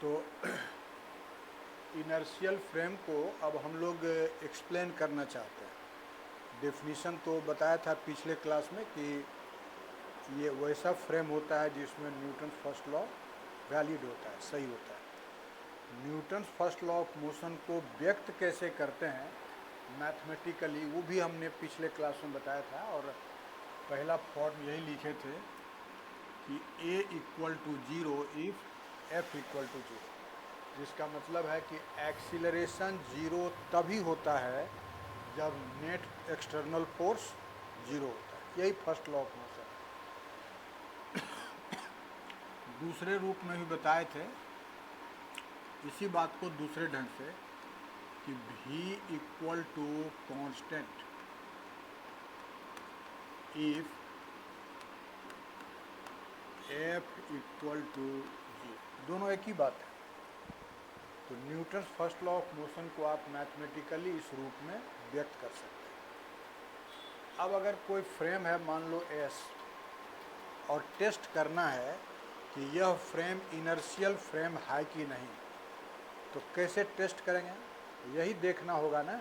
तो inertial frame को अब हम लोग एक्सप्लेन करना चाहते हैं। डेफिनीशन तो बताया था पिछले क्लास में कि ये वैसा फ्रेम होता है जिसमें न्यूटन फर्स्ट लॉ वैलिड होता है, सही होता है। Newton first law of motion को व्यक्त कैसे करते हैं मैथमेटिकली, वो भी हमने पिछले क्लास में बताया था। और पहला फॉर्म यही लिखे थे कि a equal to 0 if f equal to 0, जिसका मतलब है कि एक्सीलरेशन 0 तभी होता है जब नेट एक्सटर्नल फोर्स 0 होता है। यही फर्स्ट लॉ ऑफ मोशन है। दूसरे रूप में भी बताए थे इसी बात को दूसरे ढंग से कि v equal to constant if f equal to 0, दोनों एक ही बात है। तो Newton first law of motion को आप मैथमेटिकली इस रूप में व्यक्त कर सकते हैं। अब अगर कोई फ्रेम है, मान लो S, और टेस्ट करना है कि यह फ्रेम इनर्शियल फ्रेम है कि नहीं, तो कैसे टेस्ट करेंगे? यही देखना होगा ना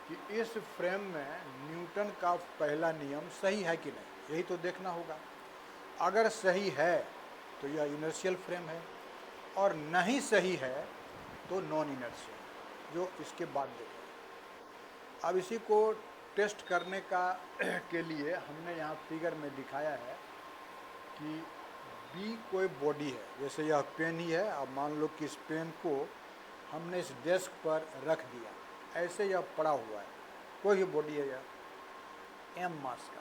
कि इस फ्रेम में न्यूटन का पहला नियम सही है कि नहीं, यही तो देखना होगा। अगर सही है तो यह इनर्शियल फ्रेम है, और नहीं सही है तो नॉन इनर्शियल, जो इसके बाद देखें। अब इसी को टेस्ट करने का के लिए हमने यहाँ फिगर में दिखाया है कि B कोई बॉडी है, जैसे यह पेन ही है। अब मान लो कि इस पेन को हमने इस डेस्क पर रख दिया, ऐसे यह पड़ा हुआ है, कोई भी बॉडी है यह m मास का।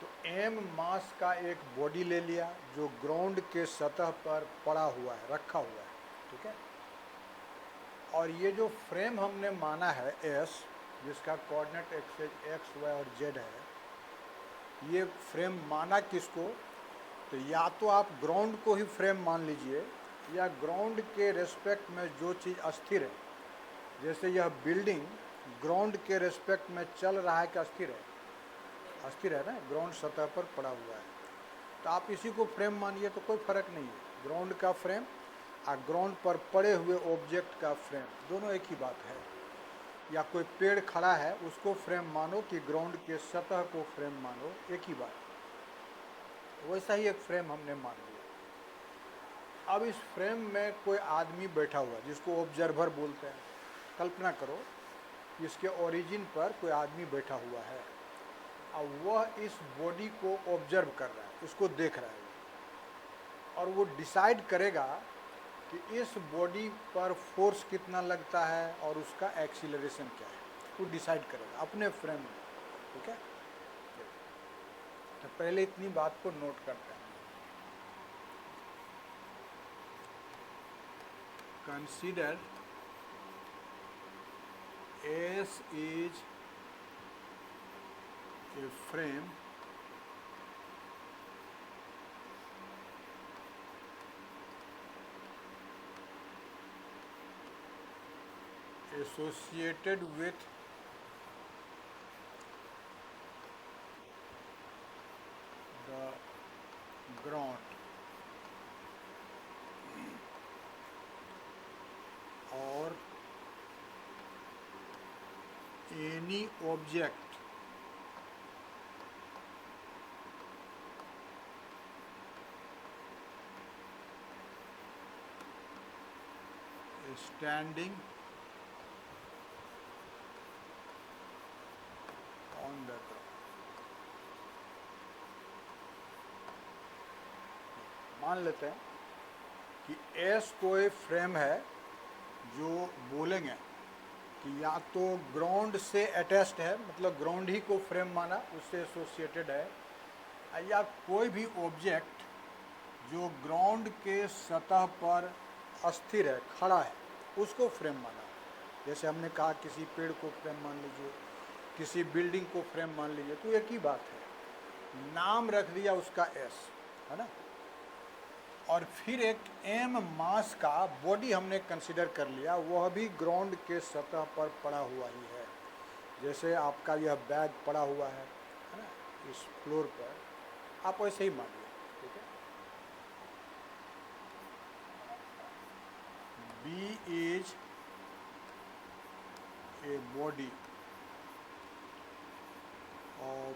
तो m मास का एक बॉडी ले लिया जो ग्राउंड के सतह पर पड़ा हुआ है, रखा हुआ है, ठीक है। और ये जो फ्रेम हमने माना है S, जिसका कोऑर्डिनेट x, y और z है, ये फ्रेम माना किसको? तो या तो आप ग्राउंड को ही फ्रेम मान लीजिए, या ग्राउंड के रेस्पेक्ट में जो चीज़ अस्थिर है, जैसे यह बिल्डिंग ग्राउंड के रेस्पेक्ट में चल रहा है कि अस्थिर है? अस्थिर है ना, ग्राउंड सतह पर पड़ा हुआ है। तो आप इसी को फ्रेम मानिए तो कोई फर्क नहीं है। ग्राउंड का फ्रेम और ग्राउंड पर पड़े हुए ऑब्जेक्ट का फ्रेम, दोनों एक ही बात है। या कोई पेड़ खड़ा है, उसको फ्रेम मानो कि ग्राउंड के सतह को फ्रेम मानो, एक ही बात। वैसा ही एक फ्रेम हमने मान लिया। अब इस फ्रेम में कोई आदमी बैठा हुआ जिसको ऑब्जर्वर बोलते हैं। कल्पना करो इसके ओरिजिन पर कोई आदमी बैठा हुआ है, और वह इस बॉडी को ऑब्जर्व कर रहा है, उसको देख रहा है, और वो डिसाइड करेगा कि इस बॉडी पर फोर्स कितना लगता है और उसका एक्सीलरेशन क्या है। वो डिसाइड करेगा अपने फ्रेम में, ठीक है। तो पहले इतनी बात को नोट करते हैं। Consider S is a frame associated with the ground or any object standing on the ground। मान लेते हैं कि S कोई फ्रेम है जो बोलेंगे कि या तो ग्राउंड से अटैच्ड है, मतलब ग्राउंड ही को फ्रेम माना, उससे एसोसिएटेड है, या कोई भी ऑब्जेक्ट जो ग्राउंड के सतह पर अस्थिर है, खड़ा है, उसको फ्रेम माना। जैसे हमने कहा किसी पेड़ को फ्रेम मान लीजिए, किसी बिल्डिंग को फ्रेम मान लीजिए, तो एक ही बात है। नाम रख दिया उसका S, है ना। और फिर एक m मास का बॉडी हमने कंसीडर कर लिया, वह भी ग्राउंड के सतह पर पड़ा हुआ ही है। जैसे आपका यह बैग पड़ा हुआ है ना, इस फ्लोर पर, आप वैसे ही मानिए, ठीक है। B is a body of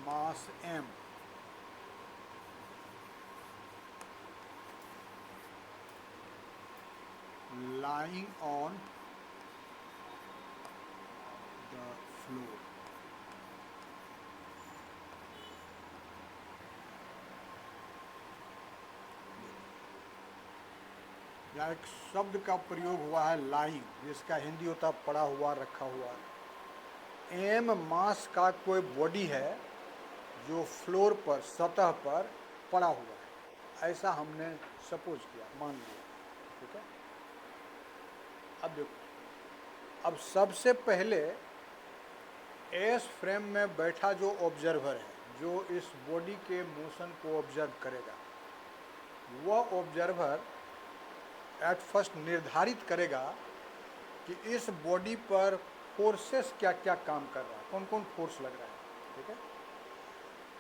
mass m lying on the floor. यहाँ एक शब्द का प्रयोग हुआ है लाइंग, जिसका हिंदी होता पड़ा हुआ, रखा हुआ। एम मास का कोई बॉडी है जो फ्लोर पर, सतह पर पड़ा हुआ है, ऐसा हमने सपोज किया, मान लिया। ठीक है, अब देखो, अब सबसे पहले एस फ्रेम में बैठा जो ऑब्जर्वर है, जो इस बॉडी के मोशन को ऑब्जर्व करेगा, वह ऑब्जर्वर एट फर्स्ट निर्धारित करेगा कि इस बॉडी पर फोर्सेस क्या क्या काम कर रहा है, कौन कौन फोर्स लग रहा है। ठीक है,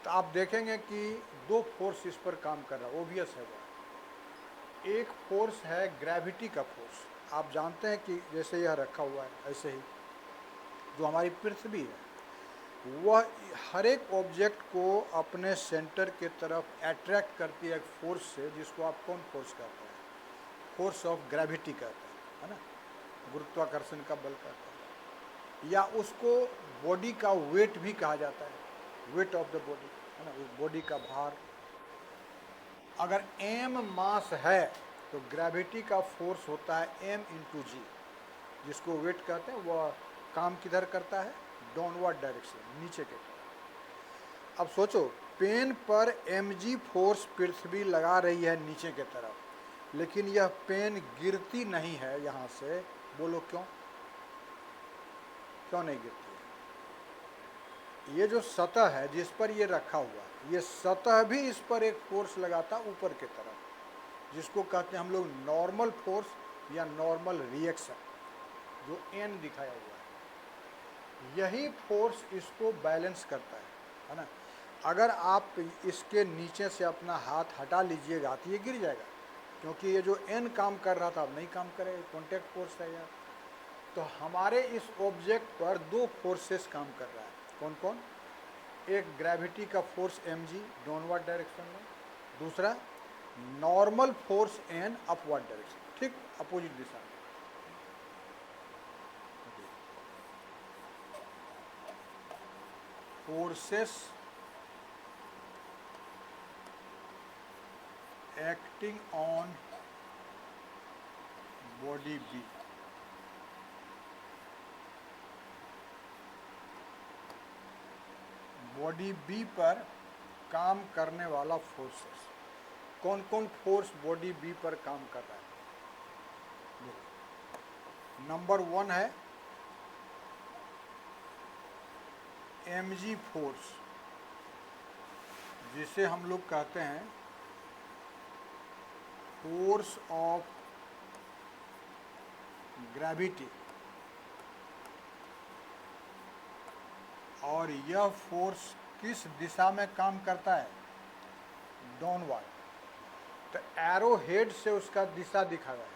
तो आप देखेंगे कि दो फोर्स इस पर काम कर रहा है, ओबियस है वो। एक फोर्स है ग्रेविटी का फोर्स, आप जानते हैं कि जैसे यह रखा हुआ है ऐसे ही जो हमारी पृथ्वी है, वह हर एक ऑब्जेक्ट को अपने सेंटर के तरफ अट्रैक्ट करती है एक फोर्स से, जिसको आप कौन फोर्स कहते हैं, फोर्स ऑफ ग्रेविटी कहते हैं, है ना, गुरुत्वाकर्षण का बल कहते हैं, या उसको बॉडी का वेट भी कहा जाता है, वेट ऑफ द बॉडी, है ना, उस बॉडी का भार। अगर एम मास है तो ग्रेविटी का फोर्स होता है एम इंटू जी, जिसको वेट कहते हैं। वह काम किधर करता है, डाउनवर्ड डायरेक्शन, नीचे के तरफ। अब सोचो, पेन पर एम जी फोर्स पृथ्वी लगा रही है नीचे के तरफ, लेकिन यह पेन गिरती नहीं है यहाँ से। बोलो क्यों, क्यों नहीं गिरती है? ये जो सतह है जिस पर ये रखा हुआ है, ये सतह भी इस पर एक फोर्स लगाता ऊपर के तरफ, जिसको कहते हैं हम लोग नॉर्मल फोर्स या नॉर्मल रिएक्शन, जो एन दिखाया हुआ है। यही फोर्स इसको बैलेंस करता है ना। अगर आप इसके नीचे से अपना हाथ हटा लीजिएगा तो ये गिर जाएगा, क्योंकि ये जो एन काम कर रहा था अब नहीं काम करेगा, कॉन्टैक्ट फोर्स है यार। तो हमारे इस ऑब्जेक्ट पर दो फोर्सेस काम कर रहा है, कौन कौन? एक ग्रेविटी का force M G downward direction में, दूसरा normal force N upward direction, ठीक अपोजिट दिशा में। Forces acting on body B, body B पर काम करने वाला फोर्सेस, कौन कौन फोर्स बॉडी बी पर काम कर रहा है? नंबर 1 है mg फोर्स, जिसे हम लोग कहते हैं फोर्स ऑफ ग्रेविटी, और यह फोर्स किस दिशा में काम करता है? डाउनवर्ड। तो एरो हेड से उसका दिशा दिखा गया है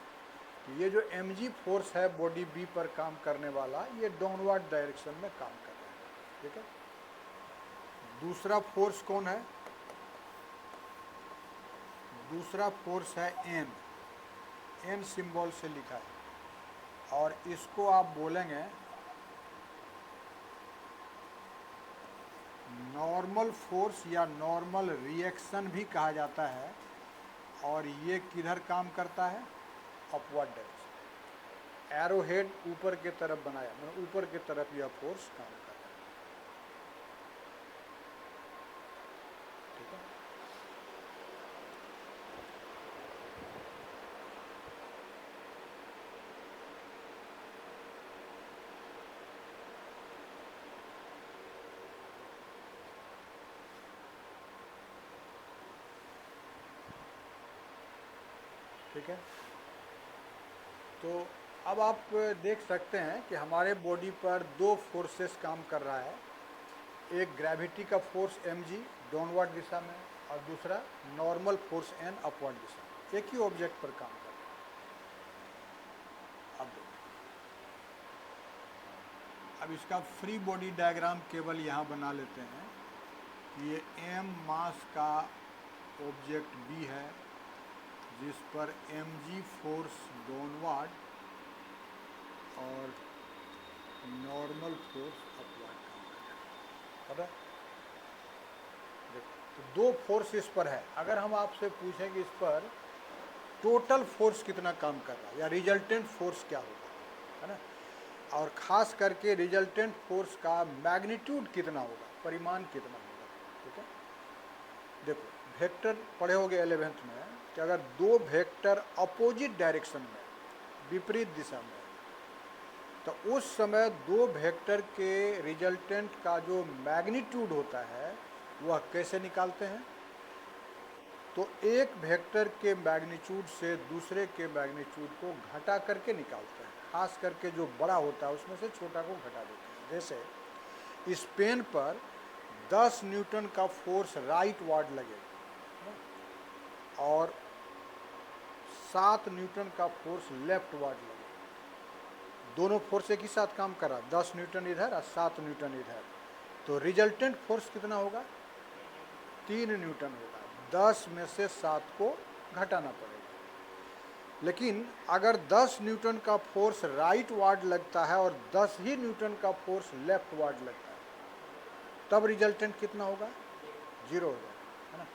कि ये जो mg फोर्स है बॉडी बी पर काम करने वाला, ये डाउनवर्ड डायरेक्शन में काम कर रहा है। ठीक है, दूसरा फोर्स कौन है? दूसरा फोर्स है एन, एन सिंबल से लिखा है, और इसको आप बोलेंगे नॉर्मल फोर्स या नॉर्मल रिएक्शन भी कहा जाता है। और ये किधर काम करता है? Upward direction. एरो हेड ऊपर के तरफ बनाया, मतलब ऊपर के तरफ यह फोर्स काम करता है। ठीक है, ठीक है। तो अब आप देख सकते हैं कि हमारे बॉडी पर दो फोर्सेस काम कर रहा है, एक ग्रेविटी का फोर्स mg डाउनवर्ड दिशा में, और दूसरा नॉर्मल फोर्स एन अपवर्ड दिशा, एक ही ऑब्जेक्ट पर काम कर रहा है। अब देखो, अब इसका फ्री बॉडी डायग्राम केवल यहाँ बना लेते हैं कि ये m मास का ऑब्जेक्ट B है जिस पर mg फोर्स डाउनवर्ड और नॉर्मल फोर्स अपवर्ड काम कर रहा है। पता है? देखो, तो दो फोर्स इस पर है। अगर हम आपसे पूछें कि इस पर टोटल फोर्स कितना काम कर रहा है या रिजल्टेंट फोर्स क्या होगा, है ना, और ख़ास करके रिजल्टेंट फोर्स का मैग्नीट्यूड कितना होगा, परिमाण कितना होगा, ठीक है। देखो, वेक्टर पढ़े होगे 11th में कि अगर दो वेक्टर अपोजिट डायरेक्शन में, विपरीत दिशा में, तो उस समय दो वेक्टर के रिजल्टेंट का जो मैग्नीट्यूड होता है वह कैसे निकालते हैं। तो एक वेक्टर के मैग्नीट्यूड से दूसरे के मैग्नीट्यूड को घटा करके निकालते हैं। खास करके जो बड़ा होता है उसमें से छोटा को घटा देते हैं। जैसे इस पेन पर 10 न्यूटन का फोर्स राइट वार्ड लगेगा और 7 न्यूटन का फोर्स लेफ्ट वार्ड लगेगा। दोनों फोर्स एक ही साथ काम कर रहा है, 10 न्यूटन इधर और 7 न्यूटन इधर। तो रिजल्टेंट फोर्स कितना होगा? 3 न्यूटन होगा। 10 में से 7 को घटाना पड़ेगा। लेकिन अगर 10 न्यूटन का फोर्स राइट वार्ड लगता है और 10 ही न्यूटन का फोर्स लेफ्ट वार्ड लगता है, तब रिजल्टेंट कितना होगा? 0 हो जाएगा, है ना।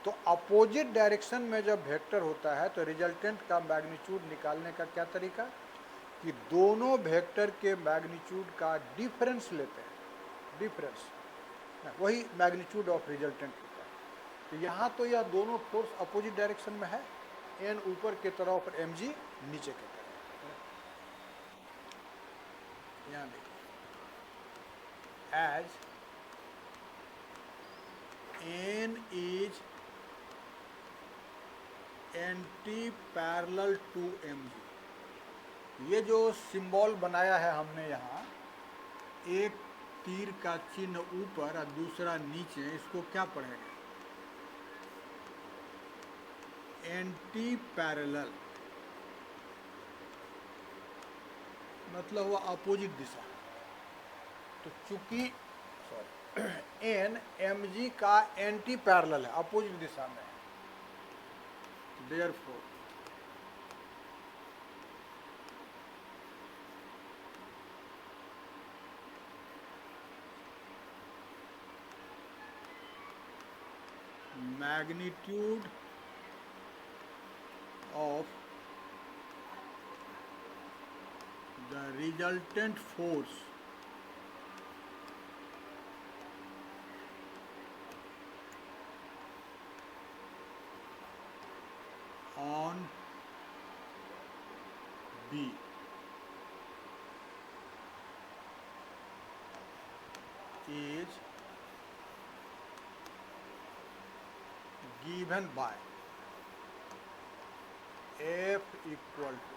तो अपोजिट डायरेक्शन में जब वेक्टर होता है तो रिजल्टेंट का मैग्नीट्यूड निकालने का क्या तरीका कि दोनों वेक्टर के मैग्नीट्यूड का डिफरेंस लेते हैं, डिफरेंस, वही मैग्नीट्यूड ऑफ रिजल्टेंट होता है। तो यहाँ तो यह दोनों फोर्स अपोजिट डायरेक्शन में है, एन ऊपर की तरफ और mg नीचे की तरफ। यहाँ देखिए, as n is anti parallel to mg, ये जो सिंबल बनाया है हमने यहाँ, एक तीर का चिन्ह ऊपर और दूसरा नीचे, इसको क्या पढ़ेंगे? एंटी पैरेलल, मतलब वो अपोजिट दिशा। तो चूंकि एन mg का एंटी पैरेलल है, अपोजिट दिशा में है, therefore magnitude of the resultant force on B is given by F equal to,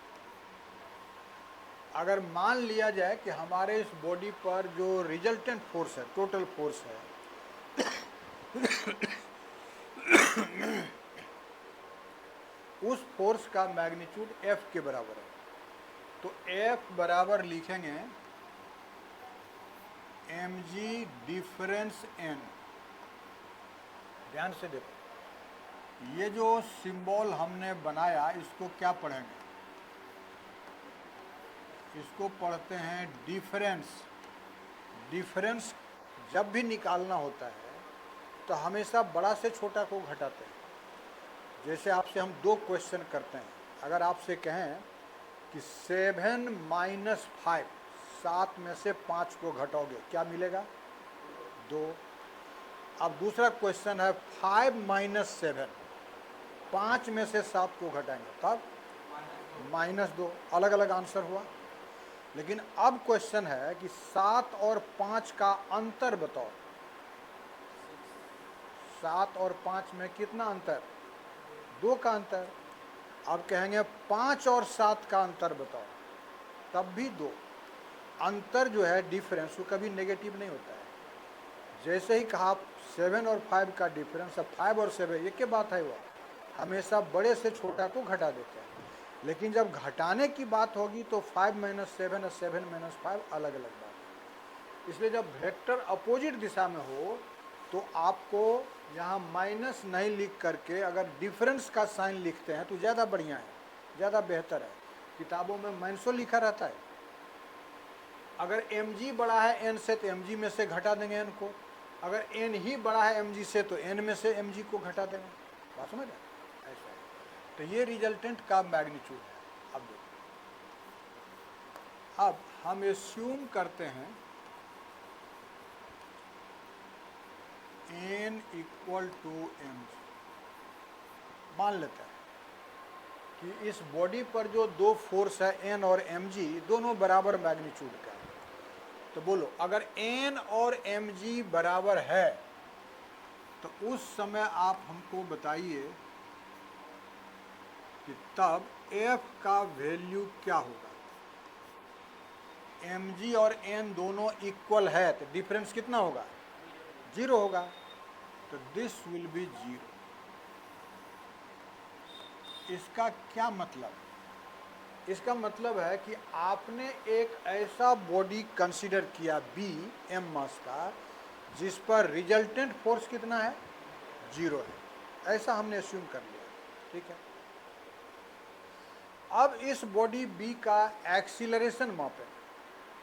अगर मान लिया जाए कि हमारे इस बॉडी पर जो रिजल्टेंट फोर्स है, टोटल फोर्स है, उस फोर्स का मैग्नीट्यूड F के बराबर है। तो F बराबर लिखेंगे mg डिफरेंस n। ध्यान से देखो, ये जो सिंबल हमने बनाया इसको क्या पढ़ेंगे? इसको पढ़ते हैं डिफरेंस। डिफरेंस जब भी निकालना होता है तो हमेशा बड़ा से छोटा को घटाते हैं। जैसे आपसे हम दो क्वेश्चन करते हैं, अगर आपसे कहें कि 7 माइनस 5, 7 में से 5 को घटाओगे, क्या मिलेगा? 2। अब दूसरा क्वेश्चन है 5 माइनस 7, 5 में से 7 को घटाएंगे, तब -2। अलग अलग आंसर हुआ। लेकिन अब क्वेश्चन है कि 7 और 5 का अंतर बताओ। 7 और 5 में कितना अंतर? 2 का अंतर। अब कहेंगे 5 और 7 का अंतर बताओ, तब भी 2। अंतर जो है, डिफरेंस, वो कभी नेगेटिव नहीं होता है। जैसे ही कहा 7 और 5 का डिफरेंस, अब 5 और 7 ये क्या बात है, वो हमेशा बड़े से छोटा को घटा देते हैं। लेकिन जब घटाने की बात होगी तो 5 - 7 और 7 - 5 अलग अलग बात है। इसलिए जब वेक्टर अपोजिट दिशा में हो तो आपको यहाँ माइनस नहीं लिख करके अगर डिफरेंस का साइन लिखते हैं तो ज़्यादा बढ़िया है, ज़्यादा बेहतर है। किताबों में माइनसो लिखा रहता है। अगर mg बड़ा है n से तो mg में से घटा देंगे n को, अगर n ही बड़ा है mg से तो n में से mg को घटा देंगे। बात समझ रहे? ऐसा है। तो ये रिजल्टेंट का मैग्नीट्यूड है। अब देखो, अब हम एस्यूम करते हैं n इक्वल टू mg। मान लेते हैं कि इस बॉडी पर जो दो फोर्स है n और mg दोनों बराबर मैग्नीट्यूड का है। तो बोलो, अगर n और mg बराबर है तो उस समय आप हमको बताइए कि तब f का वैल्यू क्या होगा। mg और n दोनों इक्वल है तो डिफरेंस कितना होगा? 0 होगा। तो दिस विल बी 0। इसका क्या मतलब? इसका मतलब है कि आपने एक ऐसा बॉडी कंसीडर किया b m मास का जिस पर रिजल्टेंट फोर्स कितना है? 0 है। ऐसा हमने अस्यूम कर लिया, ठीक है। अब इस बॉडी b का एक्सीलरेशन मापेंगे।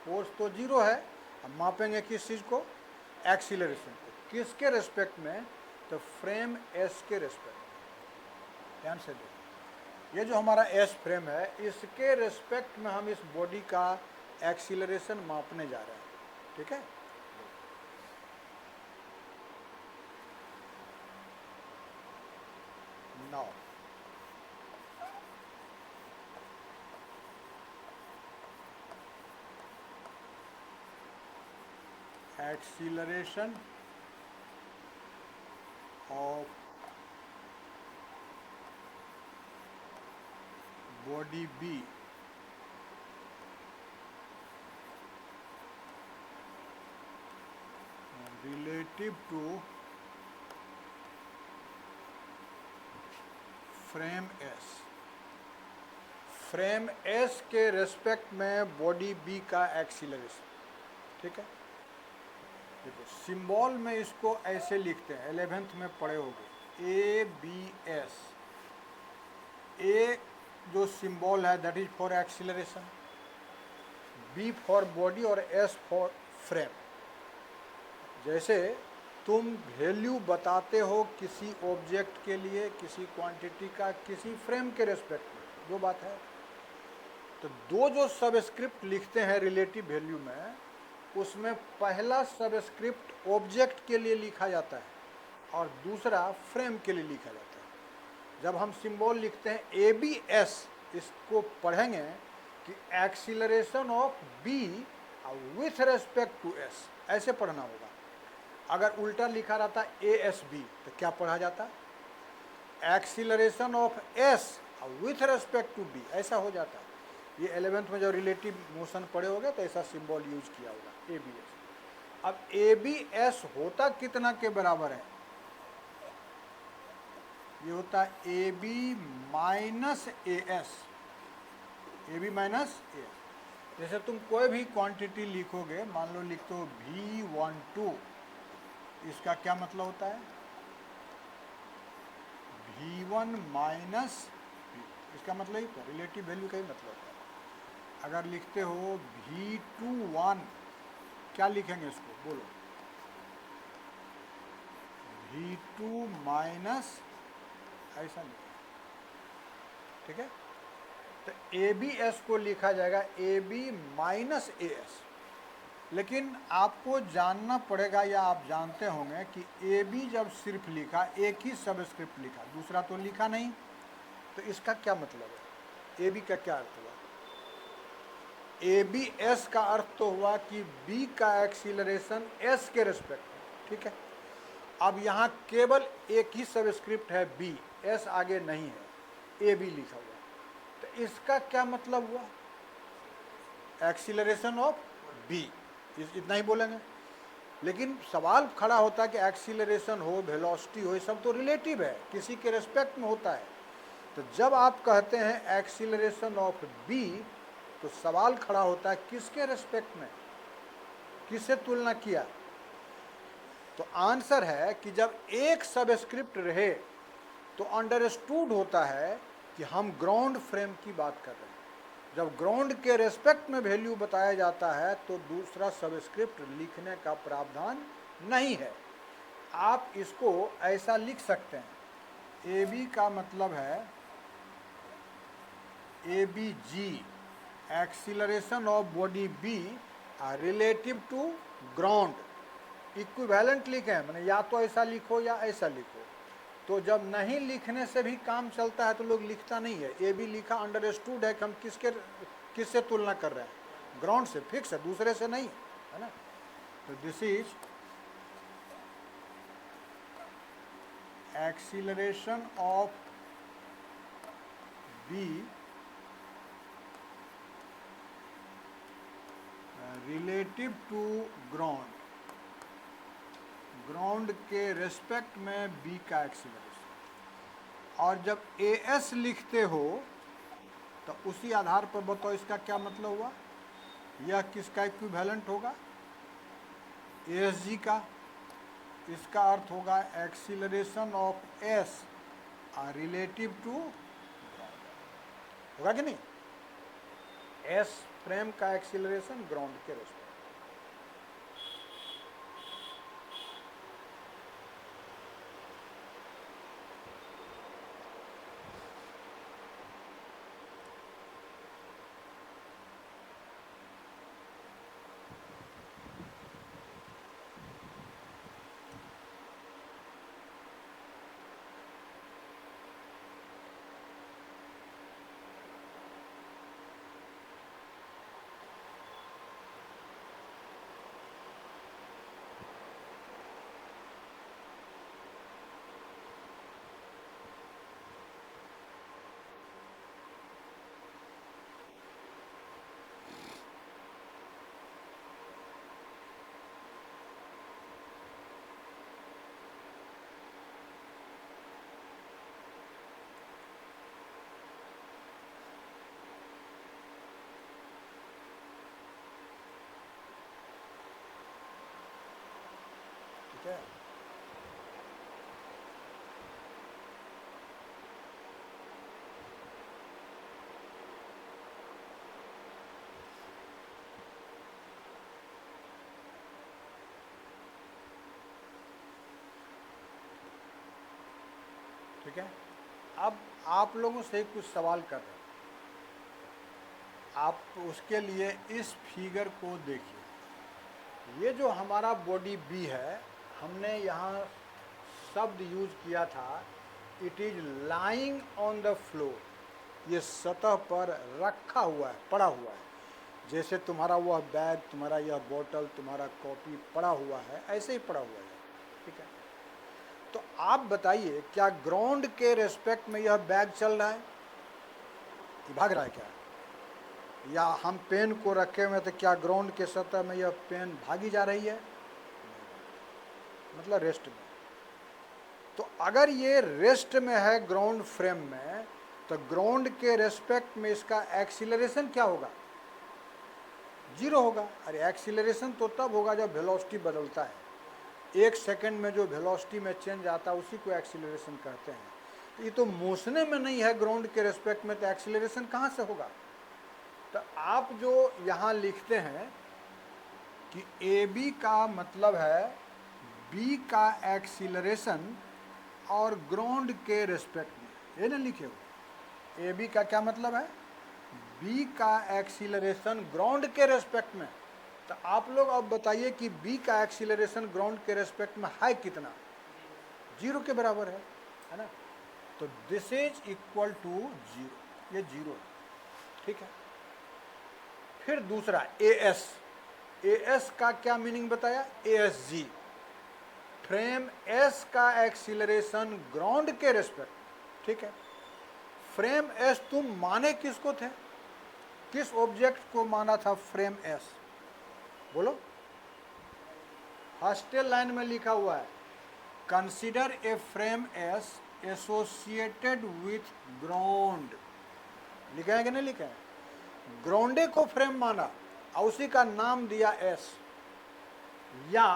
फोर्स तो 0 है, हम मापेंगे किस चीज़ को? एक्सीलरेशन को। किसके रेस्पेक्ट में? तो फ्रेम s के रेस्पेक्ट में। ध्यान से देखो, ये जो हमारा s फ्रेम है इसके रेस्पेक्ट में हम इस बॉडी का एक्सीलरेशन मापने जा रहे हैं, ठीक है। Now acceleration of body B relative to frame S। Frame S के रेस्पेक्ट में बॉडी B का एक्सीलरेशन, ठीक है। देखो, सिंबल में इसको ऐसे लिखते हैं, 11th में पढ़े होंगे, ABS। A जो सिंबल है that is for acceleration, B for body और S फॉर फ्रेम। जैसे तुम वैल्यू बताते हो किसी ऑब्जेक्ट के लिए, किसी क्वांटिटी का, किसी फ्रेम के रेस्पेक्ट में, जो बात है। तो दो जो सबस्क्रिप्ट लिखते हैं रिलेटिव वैल्यू में, उसमें पहला सबस्क्रिप्ट ऑब्जेक्ट के लिए लिखा जाता है और दूसरा फ्रेम के लिए लिखा जाता है। जब हम सिंबल लिखते हैं ABS, इसको पढ़ेंगे कि acceleration of B with respect to S, ऐसे पढ़ना होगा। अगर उल्टा लिखा रहता ASB तो क्या पढ़ा जाता? Acceleration of S with respect to B, ऐसा हो जाता। ये 11th में जो रिलेटिव मोशन पढ़े होगे तो ऐसा सिंबल यूज किया होगा, ABS। अब ABS होता कितना के बराबर है? ये होता है AB minus AS। AB minus AS। जैसे तुम कोई भी क्वांटिटी लिखोगे, मान लो लिखते हो V12, इसका क्या मतलब होता है? V1 माइनस V, इसका मतलब ही तो रिलेटिव वैल्यू का ही मतलब होता है। अगर लिखते हो V21, क्या लिखेंगे इसको? बोलो, V2 माइनस, ऐसा लिखें, ठीक है। तो ABS को लिखा जाएगा AB माइनस AS। लेकिन आपको जानना पड़ेगा, या आप जानते होंगे कि AB जब सिर्फ लिखा, एक ही सबस्क्रिप्ट लिखा, दूसरा तो लिखा नहीं, तो इसका क्या मतलब है? AB का क्या अर्थ हुआ? ABS का अर्थ तो हुआ कि B का एक्सीलरेशन S के रेस्पेक्ट में, ठीक है। अब यहाँ केवल एक ही सबस्क्रिप्ट है B, S आगे नहीं है, AB लिखा हुआ। तो इसका क्या मतलब हुआ? एक्सीलरेशन ऑफ B, इतना ही बोलेंगे। लेकिन सवाल खड़ा होता है कि एक्सीलरेशन हो, वेलोसिटी हो, ये सब तो रिलेटिव है, किसी के रेस्पेक्ट में होता है। तो जब आप कहते हैं एक्सीलरेशन ऑफ बी, तो सवाल खड़ा होता है किसके रेस्पेक्ट में, किससे तुलना किया। तो आंसर है कि जब एक सबस्क्रिप्ट रहे तो अंडरस्टूड होता है कि हम ग्राउंड फ्रेम की बात कर रहे हैं। जब ग्राउंड के रेस्पेक्ट में वैल्यू बताया जाता है तो दूसरा सबस्क्रिप्ट लिखने का प्रावधान नहीं है। आप इसको ऐसा लिख सकते हैं, ए बी का मतलब है A B G, acceleration of body B relative to ground. Equivalent लिखें, मैंने या तो ऐसा लिखो या ऐसा लिखो। तो जब नहीं लिखने से भी काम चलता है तो लोग लिखता नहीं है। ए बी लिखा, अंडरस्टूड है कि हम किससे तुलना कर रहे हैं, ग्राउंड से, फिक्स है, दूसरे से नहीं, है ना। तो this is acceleration of B relative to ground, ground के रेस्पेक्ट में बी का एक्सीलरेशन। और जब ए एस लिखते हो तो उसी आधार पर बताओ इसका क्या मतलब हुआ, यह किसका इक्विवेलेंट होगा, ए एस जी का। इसका अर्थ होगा acceleration of S relative to, होगा कि नहीं, एस फ्रेम का एक्सीलरेशन ग्राउंड के रेस्पेक्ट। ठीक है, ठीक है। अब आप लोगों से कुछ सवाल कर रहे हैं, आप उसके लिए इस फिगर को देखिए। ये जो हमारा बॉडी बी है, हमने यहाँ शब्द यूज किया था, it is lying on the floor, ये सतह पर रखा हुआ है, पड़ा हुआ है। जैसे तुम्हारा वह बैग, तुम्हारा यह बोतल, तुम्हारा कॉपी पड़ा हुआ है, ऐसे ही पड़ा हुआ है, ठीक है। तो आप बताइए, क्या ग्राउंड के रेस्पेक्ट में यह बैग चल रहा है, कि भाग रहा है क्या, या हम पेन को रखे हुए तो क्या ग्राउंड के सतह में यह पेन भागी जा रही है, मतलब रेस्ट में। तो अगर ये रेस्ट में है ग्राउंड फ्रेम में, तो ग्राउंड के रेस्पेक्ट में इसका एक्सीलरेशन क्या होगा, जीरो होगा। अरे एक्सीलरेशन तो तब होगा जब वेलोसिटी बदलता है, एक सेकंड में जो वेलोसिटी में चेंज आता है उसी को एक्सीलरेशन कहते हैं। तो ये तो मोशने में नहीं है ग्राउंड के रेस्पेक्ट में, तो एक्सीलरेशन कहाँ से होगा। तो आप जो यहाँ लिखते हैं कि ए बी का मतलब है बी का एक्सीलरेशन और ग्राउंड के रेस्पेक्ट में, ये ना लिखे हो। ए बी का क्या मतलब है, बी का एक्सीलरेशन ग्राउंड के रेस्पेक्ट में। तो आप लोग अब बताइए कि बी का एक्सीलरेशन ग्राउंड के रेस्पेक्ट में है कितना, जीरो के बराबर है ना। तो this is equal to zero, ये जीरो है, ठीक है। फिर दूसरा ए एस, ए एस का क्या मीनिंग बताया, A S G, frame S का एक्सीलरेशन ग्राउंड के रेस्पेक्ट, ठीक है। फ्रेम एस तुम माने किसको थे, किस ऑब्जेक्ट को माना था फ्रेम एस, बोलो। फर्स्ट लाइन में लिखा हुआ है consider a frame S associated with ground, लिखा है कि नहीं लिखा है? ग्राउंडे को फ्रेम माना और उसी का नाम दिया एस, या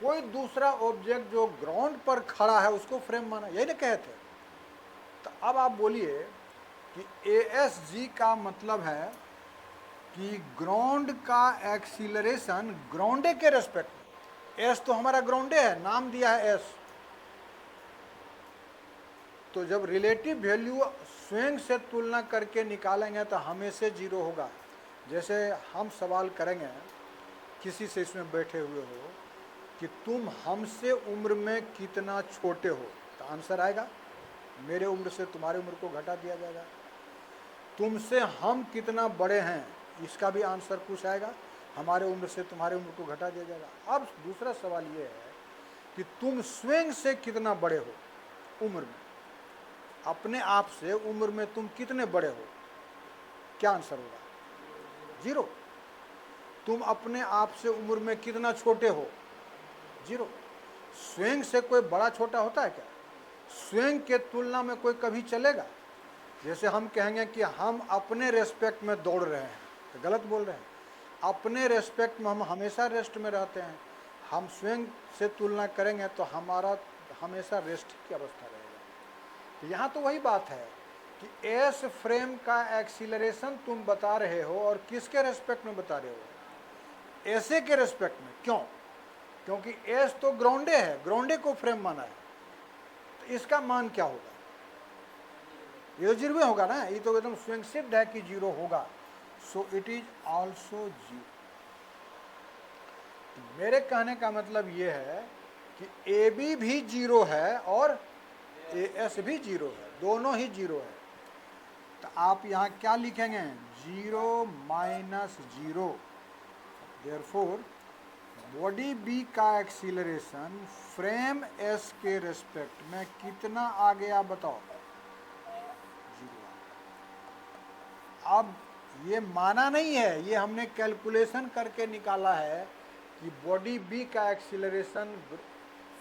कोई दूसरा ऑब्जेक्ट जो ग्राउंड पर खड़ा है उसको फ्रेम माना, यही ना कहे थे। तो अब आप बोलिए कि ए एस जी का मतलब है कि ग्राउंड का एक्सीलरेशन ग्राउंडे के रेस्पेक्ट में, एस तो हमारा ग्राउंडे है, नाम दिया है एस, तो जब रिलेटिव वैल्यू स्वयं से तुलना करके निकालेंगे तो हमेशा जीरो होगा। जैसे हम सवाल करेंगे किसी से इसमें बैठे हुए हो कि तुम हमसे उम्र में कितना छोटे हो, तो आंसर आएगा मेरे उम्र से तुम्हारी उम्र को घटा दिया जाएगा। तुमसे हम कितना बड़े हैं, इसका भी आंसर कुछ आएगा, हमारे उम्र से तुम्हारे उम्र को घटा दिया जाएगा। अब दूसरा सवाल ये है कि तुम स्वयं से कितना बड़े हो उम्र में, अपने आप से उम्र में तुम कितने बड़े हो, क्या आंसर होगा? जीरो। तुम अपने आप से उम्र में कितना छोटे हो, जीरो। स्वयं से कोई बड़ा छोटा होता है क्या? स्वयं के तुलना में कोई कभी चलेगा? जैसे हम कहेंगे कि हम अपने रेस्पेक्ट में दौड़ रहे हैं, तो गलत बोल रहे हैं। अपने रेस्पेक्ट में हम हमेशा रेस्ट में रहते हैं, हम स्वयं से तुलना करेंगे तो हमारा हमेशा रेस्ट की अवस्था रहेगा। तो यहाँ तो वही बात है कि एस फ्रेम का एक्सीलरेशन तुम बता रहे हो, और किसके रेस्पेक्ट में बता रहे हो? ऐसे के रेस्पेक्ट में। क्यों? क्योंकि एस तो ग्राउंडे है, ग्राउंडे को फ्रेम माना है, तो इसका मान क्या होगा? ये तो जीरो होगा ना, ये तो एकदम स्वयं सिद्ध है कि जीरो होगा। So it is also zero. मेरे कहने का मतलब ये है कि ए बी भी जीरो है और ए एस भी जीरो है, दोनों ही जीरो है। तो आप यहाँ क्या लिखेंगे? Zero minus zero. Therefore body B का एक्सीलरेशन फ्रेम एस के रेस्पेक्ट में कितना आ गया बताओ? जीरो। अब ये माना नहीं है, ये हमने कैलकुलेशन करके निकाला है कि बॉडी बी का एक्सीलरेशन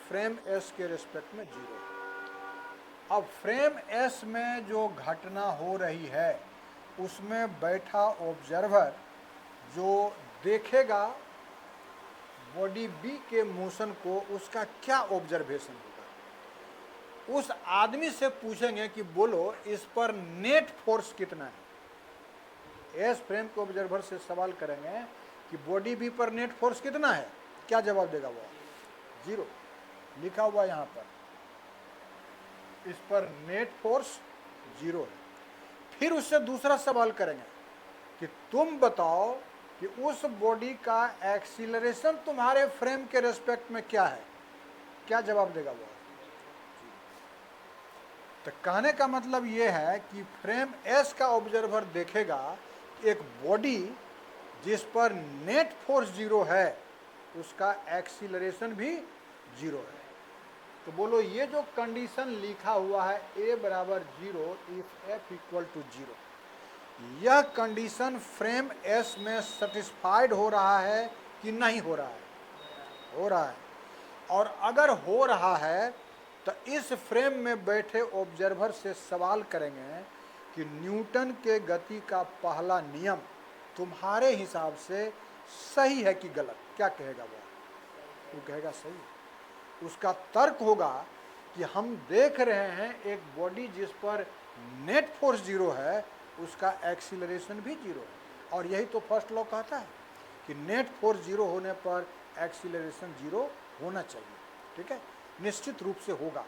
फ्रेम एस के रेस्पेक्ट में जीरो। अब फ्रेम एस में जो घटना हो रही है उसमें बैठा ऑब्जर्वर जो देखेगा बॉडी बी के मोशन को, उसका क्या ऑब्जर्वेशन होगा? उस आदमी से पूछेंगे कि बोलो इस पर नेट फोर्स कितना है। एस फ्रेम के ऑब्जर्वर से सवाल करेंगे कि बॉडी बी पर नेट फोर्स कितना है, क्या जवाब देगा वो? जीरो। लिखा हुआ यहाँ पर, इस पर नेट फोर्स जीरो है। फिर उससे दूसरा सवाल करेंगे कि तुम बताओ कि उस बॉडी का एक्सीलरेशन तुम्हारे फ्रेम के रेस्पेक्ट में क्या है, क्या जवाब देगा वो? तो कहने का मतलब ये है कि फ्रेम एस का ऑब्जर्वर देखेगा एक बॉडी जिस पर नेट फोर्स जीरो है, उसका एक्सीलरेशन भी जीरो है। तो बोलो ये जो कंडीशन लिखा हुआ है ए बराबर zero if F equal to zero, यह कंडीशन फ्रेम एस में सेटिस्फाइड हो रहा है कि नहीं हो रहा है? हो रहा है। और अगर हो रहा है तो इस फ्रेम में बैठे ऑब्जर्वर से सवाल करेंगे कि न्यूटन के गति का पहला नियम तुम्हारे हिसाब से सही है कि गलत? क्या कहेगा वो कहेगा सही। उसका तर्क होगा कि हम देख रहे हैं एक बॉडी जिस पर नेट फोर्स जीरो है, उसका एक्सीलरेशन भी जीरो है। और यही तो फर्स्ट लॉ कहता है कि नेट फोर्स जीरो होने पर एक्सीलरेशन जीरो होना चाहिए। ठीक है, निश्चित रूप से होगा।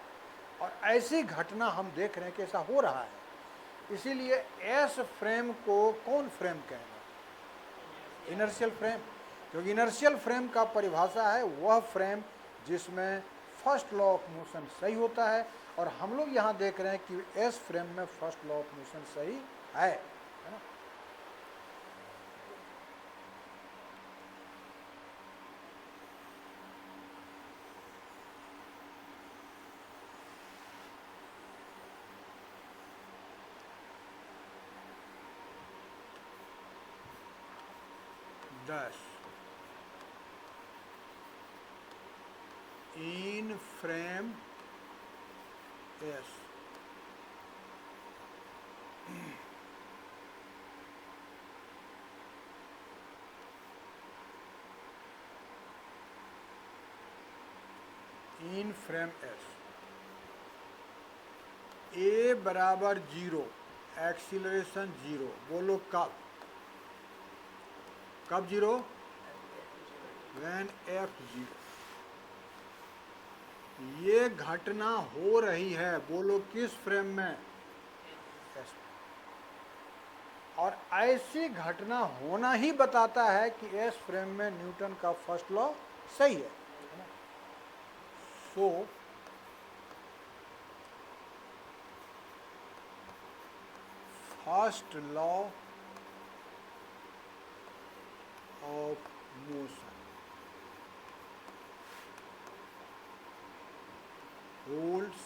और ऐसी घटना हम देख रहे हैं कि ऐसा हो रहा है। इसीलिए एस फ्रेम को कौन फ्रेम कहेंगे? Inertial frame. क्योंकि इनर्शियल फ्रेम का परिभाषा है वह फ्रेम जिसमें फर्स्ट लॉ ऑफ मोशन सही होता है। और हम लोग यहाँ देख रहे हैं कि एस फ्रेम में फर्स्ट लॉ ऑफ मोशन सही है ना? दस इन frame S. In frame S A बराबर 0, एक्सीलरेशन 0। बोलो कब? कब 0? When F 0। ये घटना हो रही है, बोलो किस फ्रेम में? एस। और ऐसी घटना होना ही बताता है कि एस फ्रेम में न्यूटन का फर्स्ट लॉ सही है। So first law of motion holds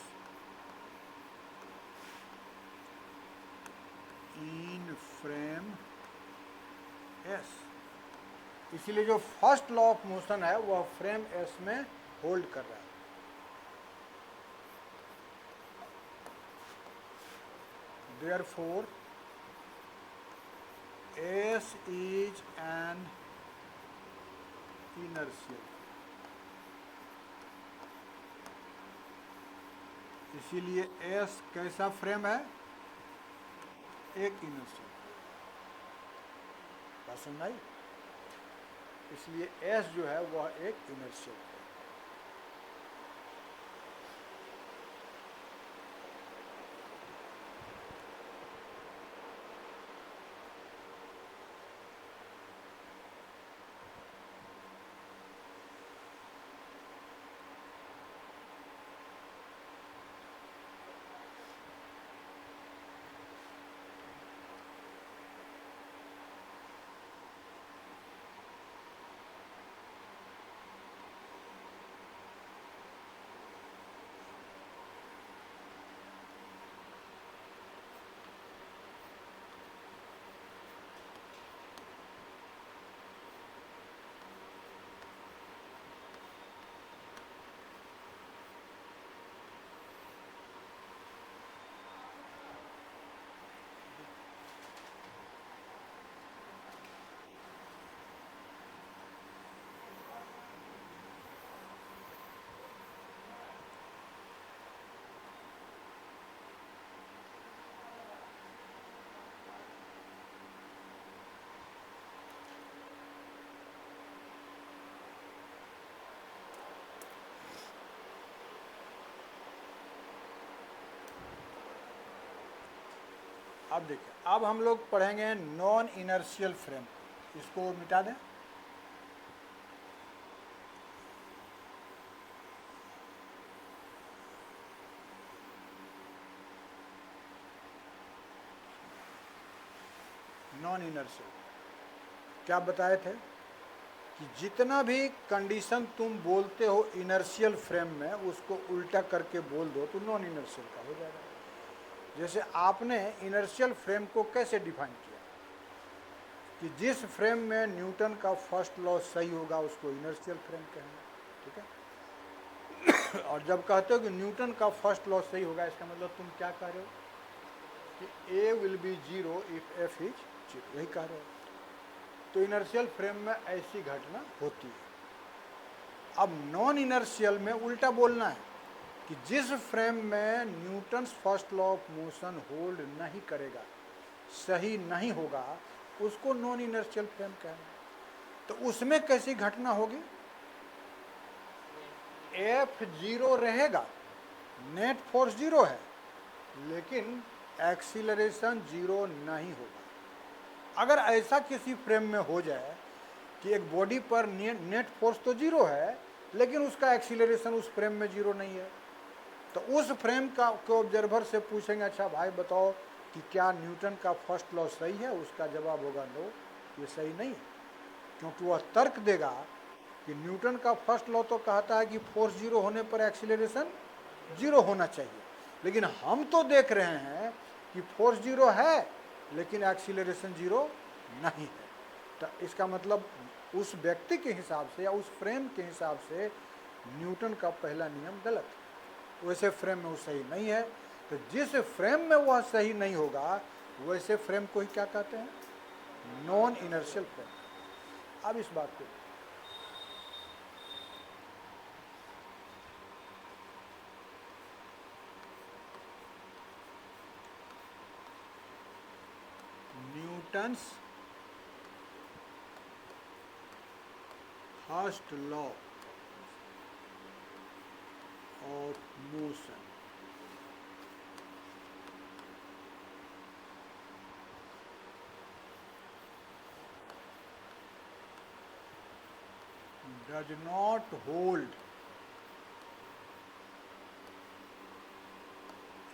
in frame S। इसीलिए जो फर्स्ट लॉ ऑफ मोशन है वह फ्रेम S में होल्ड कर रहा है। Therefore, S is an inertial। इसीलिए S कैसा फ्रेम है? एक इनर्शियल। बात समझ आई? इसलिए S जो है वह एक इनर्शियल है। अब देखिए, अब हम लोग पढ़ेंगे नॉन इनर्शियल फ्रेम। इसको मिटा दें। नॉन इनर्शियल क्या बताए थे कि जितना भी कंडीशन तुम बोलते हो इनर्शियल फ्रेम में, उसको उल्टा करके बोल दो तो नॉन इनर्शियल का हो जाएगा। जैसे आपने इनर्शियल फ्रेम को कैसे डिफाइन किया कि जिस फ्रेम में न्यूटन का फर्स्ट लॉ सही होगा उसको इनर्शियल फ्रेम कहेंगे, ठीक है। और जब कहते हो कि न्यूटन का फर्स्ट लॉ सही होगा, इसका मतलब तुम क्या कह रहे हो कि A will be 0 if F is 0, यही कह रहे हो। तो इनर्शियल फ्रेम में ऐसी घटना होती है। अब नॉन इनर्शियल में उल्टा बोलना है कि जिस फ्रेम में Newton first law of motion hold नहीं करेगा, सही नहीं होगा, उसको नॉन इनर्शियल फ्रेम कहना है। तो उसमें कैसी घटना होगी? एफ 0 रहेगा, नेट फोर्स 0 है, लेकिन एक्सीलरेशन 0 नहीं होगा। अगर ऐसा किसी फ्रेम में हो जाए कि एक बॉडी पर नेट फोर्स तो 0 है, लेकिन उसका एक्सीलरेशन उस फ्रेम में 0 नहीं है, तो उस फ्रेम का को ऑब्जर्वर से पूछेंगे, अच्छा भाई बताओ कि क्या न्यूटन का फर्स्ट लॉ सही है? उसका जवाब होगा नो, ये सही नहीं है। क्योंकि वह तर्क देगा कि न्यूटन का फर्स्ट लॉ तो कहता है कि फोर्स 0 होने पर एक्सीलरेशन 0 होना चाहिए, लेकिन हम तो देख रहे हैं कि फोर्स 0 है लेकिन एक्सीलरेशन 0 नहीं है। तो इसका मतलब उस व्यक्ति के हिसाब से या उस फ्रेम के हिसाब से न्यूटन का पहला नियम गलत है, वैसे फ्रेम में वो सही नहीं है। तो जिस फ्रेम में वह सही नहीं होगा वैसे फ्रेम को ही क्या कहते हैं? Non inertial frame. अब इस बात को Newton's first law of motion does not hold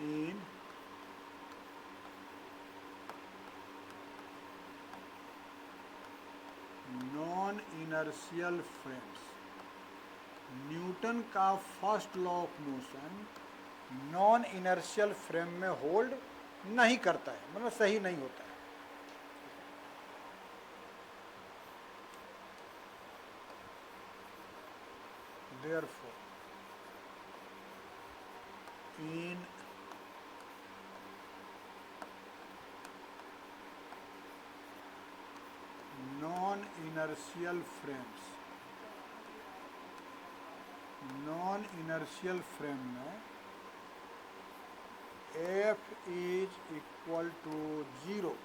in non inertial frames. Newton का first law of motion non inertial frame में होल्ड नहीं करता है, मतलब सही नहीं होता है। Therefore, in non-inertial frames, non-inertial frame में F is equal to 0,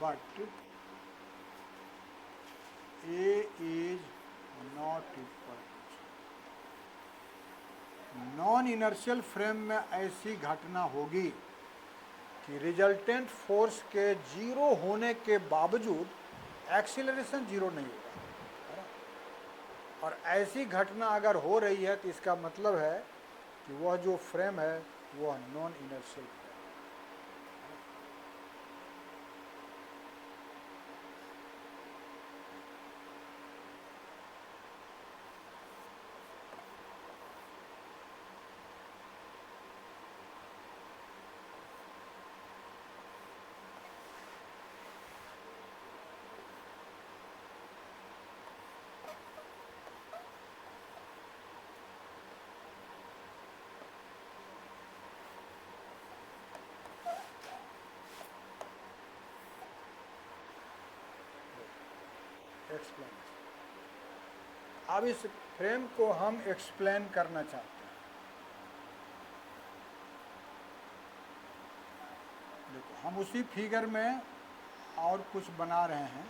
but A is not equal to 0। Non inertial frame में ऐसी घटना होगी कि रिजल्टेंट फोर्स के जीरो होने के बावजूद एक्सीलरेशन जीरो नहीं होगा, है ना? और ऐसी घटना अगर हो रही है तो इसका मतलब है कि वह जो फ्रेम है वह नॉन इनर्शियल फ्रेम। एक्सप्लेन। अब इस फ्रेम को हम एक्सप्लेन करना चाहते हैं। देखो हम उसी फिगर में और कुछ बना रहे हैं।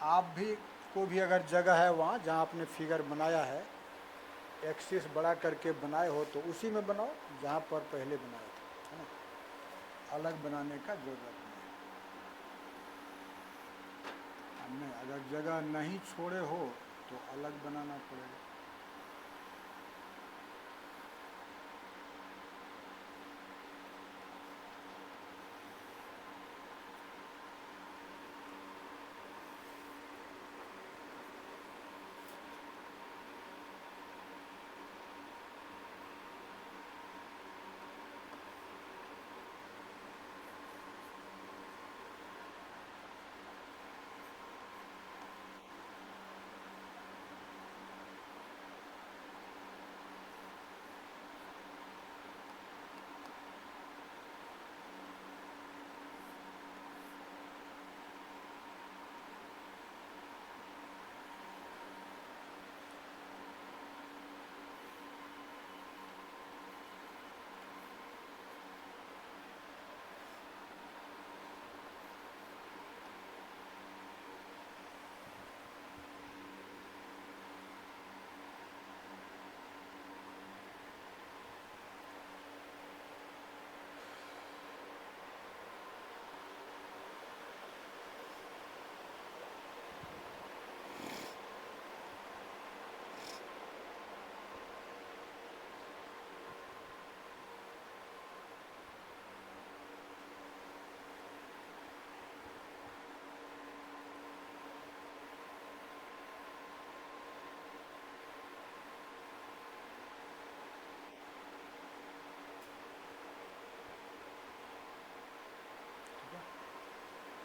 आप भी को भी अगर जगह है वहाँ जहाँ आपने फिगर बनाया है, एक्सिस बड़ा करके बनाए हो तो उसी में बनाओ जहाँ पर पहले बनाए थे, है ना? अलग बनाने का जरूरत नहीं। अगर जगह नहीं छोड़े हो तो अलग बनाना पड़ेगा।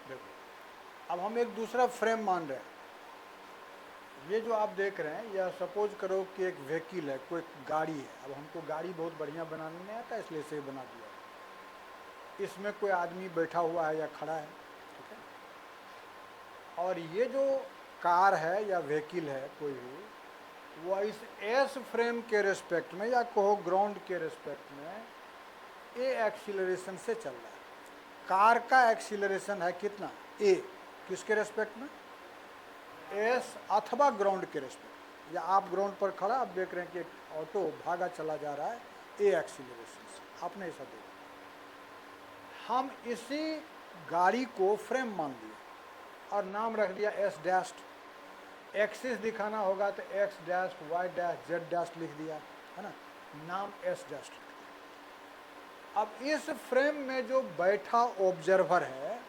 देखो अब हम एक दूसरा फ्रेम मान रहे हैं। ये जो आप देख रहे हैं, यह सपोज करो कि एक व्हीकल है, कोई गाड़ी है। अब हमको गाड़ी बहुत बढ़िया बनाने नहीं आता, इसलिए इसे बना दिया। इसमें कोई आदमी बैठा हुआ है या खड़ा है, ठीक है। और ये जो कार है या व्हीकल है कोई भी, वह इस एस फ्रेम के रेस्पेक्ट में या कहो ग्राउंड के रेस्पेक्ट में ए एक्सीलरेशन से चल रहा है। कार का एक्सीलरेशन है कितना, ए। किसके रेस्पेक्ट में, एस अथवा ग्राउंड के रेस्पेक्ट। या आप ग्राउंड पर खड़ा, आप देख रहे हैं कि एक ऑटो भागा चला जा रहा है ए एक्सीलरेशन से, आपने ऐसा देखा। हम इसी गाड़ी को फ्रेम मान लिया और नाम रख दिया एस डैश्ड। एक्सिस दिखाना होगा तो X dashed, Y dash, Z dashed लिख दिया, है ना, नाम एस डैश्ड। अब इस फ्रेम में जो बैठा ऑब्जर्वर है,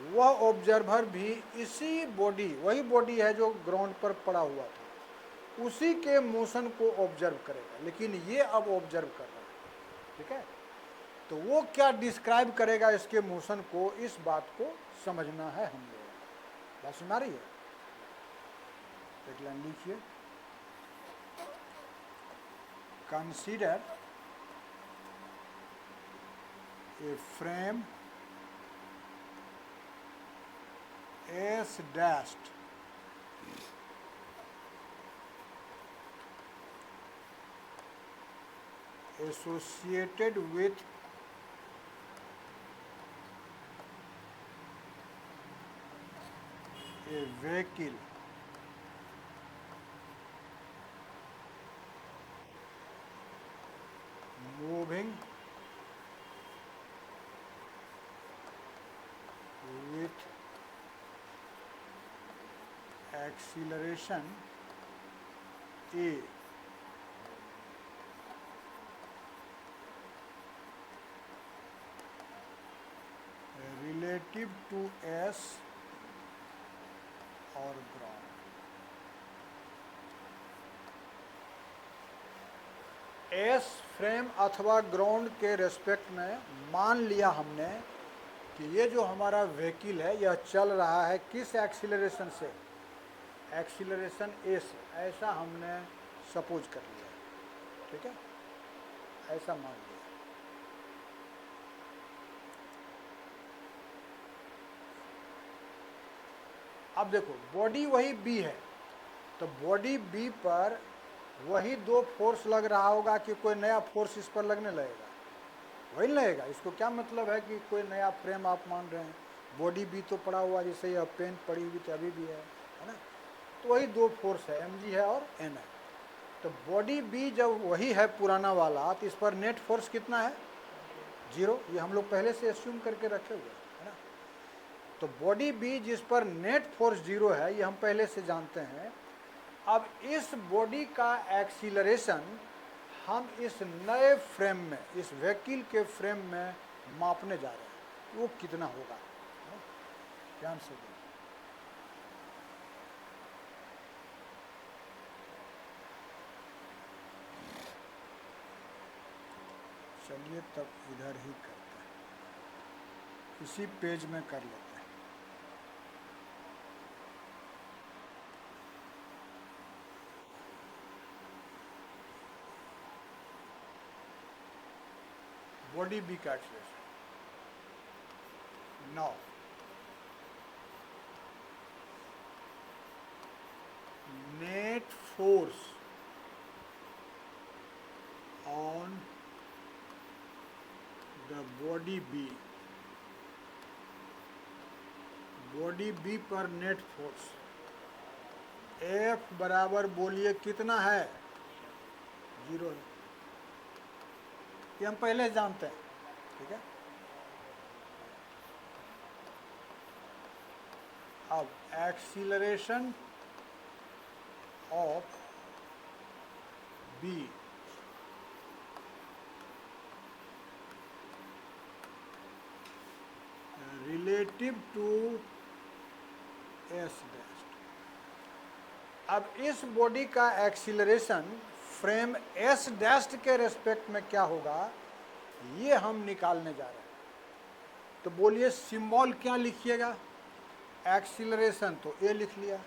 वह ऑब्जर्वर भी इसी बॉडी, वही बॉडी है जो ग्राउंड पर पड़ा हुआ था, उसी के मोशन को ऑब्जर्व करेगा। लेकिन ये अब ऑब्जर्व कर रहा है, ठीक है। तो वो क्या डिस्क्राइब करेगा इसके मोशन को, इस बात को समझना है हम लोगों को। बात सुना रही है? एक लाइन लिखिए, consider a frame S dashed associated with a vehicle moving with acceleration A relative to S और ग्राउंड। एस फ्रेम अथवा ग्राउंड के रेस्पेक्ट में मान लिया हमने कि ये जो हमारा व्हीकल है यह चल रहा है किस एक्सीलरेशन से, एक्सीलरेशन ए से, ऐसा हमने सपोज कर लिया, ठीक है, ऐसा मान लिया। अब देखो बॉडी वही बी है, तो बॉडी बी पर वही दो फोर्स लग रहा होगा कि कोई नया फोर्स इस पर लगने लगेगा, वही लगेगा। इसको क्या मतलब है कि कोई नया फ्रेम आप मान रहे हैं, बॉडी बी तो पड़ा हुआ, जैसे यह पेन पड़ी हुई तो अभी भी है ना, तो वही दो फोर्स है, एम जी है और एन है। तो बॉडी बी जब वही है पुराना वाला, तो इस पर नेट फोर्स कितना है, 0। ये हम लोग पहले से एस्यूम करके रखे हुए है ना। तो बॉडी बी जिस पर नेट फोर्स 0 है, ये हम पहले से जानते हैं। अब इस बॉडी का एक्सीलरेशन हम इस नए फ्रेम में, इस व्हीकल के फ्रेम में मापने जा रहे हैं, वो कितना होगा, ध्यान से देखिए। चलिए तब इधर ही करते हैं, इसी पेज में कर लेते हैं। बॉडी बी का acceleration now net force on the body B, body B पर नेट फोर्स F बराबर बोलिए कितना है, 0 है, ये हम पहले जानते हैं, ठीक है। अब acceleration of B relative to S dash. अब इस बॉडी का एक्सीलरेशन फ्रेम एस डैश के रेस्पेक्ट में क्या होगा, ये हम निकालने जा रहे हैं। तो बोलिए सिंबल क्या लिखिएगा, एक्सीलरेशन तो ए लिख लिया,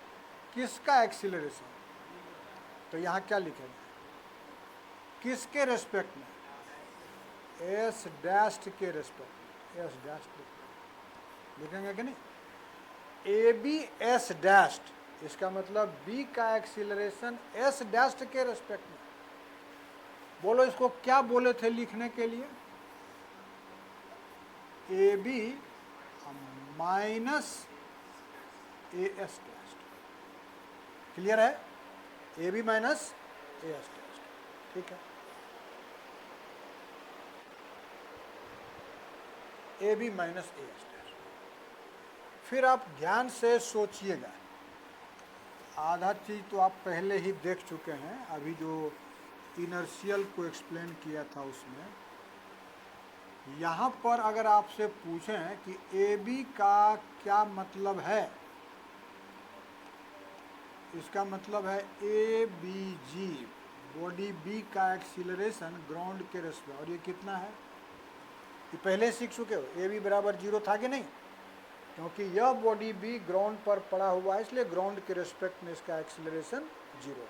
किसका एक्सीलरेशन, तो यहाँ क्या लिखेंगे, किसके रेस्पेक्ट में, एस डैश्ड के रेस्पेक्ट में, एस डैश्ड लिखेंगे कि नहीं, ए बी एस डैश्ड, इसका मतलब बी का एक्सीलरेशन एस डैश्ड के रेस्पेक्ट में। बोलो इसको क्या बोले थे लिखने के लिए, A B minus A S dashed, clear है, A B minus A S dashed, ठीक है, A B minus A S dashed. फिर आप ध्यान से सोचिएगा, आधा चीज तो आप पहले ही देख चुके हैं, अभी जो इनर्शियल को एक्सप्लेन किया था उसमें, यहाँ पर अगर आपसे पूछें कि ए बी का क्या मतलब है, इसका मतलब है A B G, body B का एक्सीलरेशन ग्राउंड के रेस्पेक्ट, और ये कितना है, ये पहले सीख चुके हो, ए बी बराबर 0 था कि नहीं, क्योंकि यह बॉडी बी ग्राउंड पर पड़ा हुआ है, इसलिए ग्राउंड के रेस्पेक्ट में इसका एक्सीलरेशन 0 है,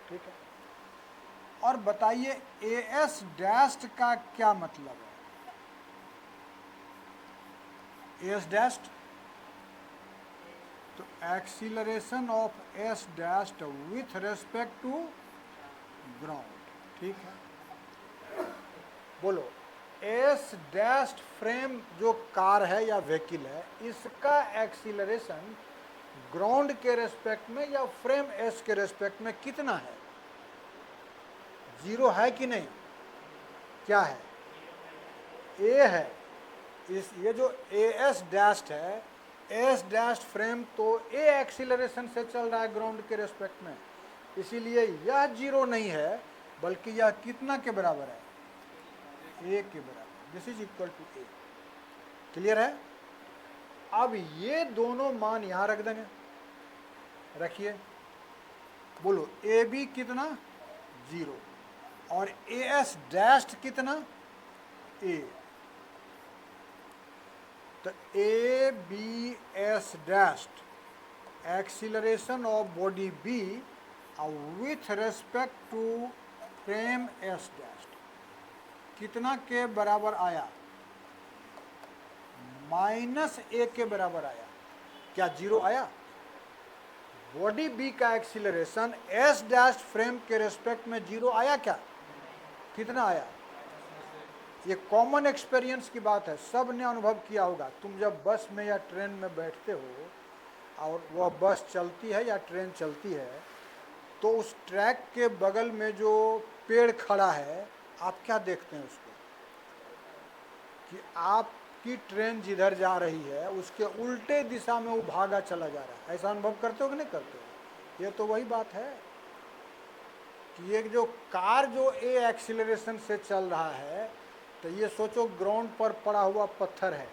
ठीक है। और बताइए ए एस डैश्ड का क्या मतलब है, एस डैश्ड, तो acceleration of S dashed with respect to ground, ठीक है। बोलो एस डैश्ड फ्रेम जो कार है या व्हीकल है, इसका एक्सीलरेशन ग्राउंड के रेस्पेक्ट में या फ्रेम एस के रेस्पेक्ट में कितना है, 0 है कि नहीं, क्या है, ए है, इस ये जो ए एस डैश्ड है, एस डैश्ड फ्रेम तो ए एक्सीलरेशन से चल रहा है ग्राउंड के रेस्पेक्ट में, इसीलिए यह 0 नहीं है, बल्कि यह कितना के बराबर है, ए के बराबर, this is equal to A, clear है। अब ये दोनों मान यहां रख देंगे, रखिए, बोलो ए बी कितना 0 और ए एस डैश्ड कितना ए, तो A B S dashed acceleration of body B with respect to frame S dashed कितना के बराबर आया, माइनस ए के बराबर आया, क्या 0 आया, बॉडी बी का एक्सीलरेशन एस डैश्ड फ्रेम के रेस्पेक्ट में 0 आया क्या, कितना आया, ये कॉमन एक्सपीरियंस की बात है, सब ने अनुभव किया होगा, तुम जब बस में या ट्रेन में बैठते हो और वह बस चलती है या ट्रेन चलती है, तो उस ट्रैक के बगल में जो पेड़ खड़ा है, आप क्या देखते हैं उसको, कि आपकी ट्रेन जिधर जा रही है उसके उल्टे दिशा में वो भागा चला जा रहा है, ऐसा अनुभव करते हो कि नहीं करते हो, ये तो वही बात है कि ये जो कार जो ए एक्सीलरेशन से चल रहा है, तो ये सोचो ग्राउंड पर पड़ा हुआ पत्थर है,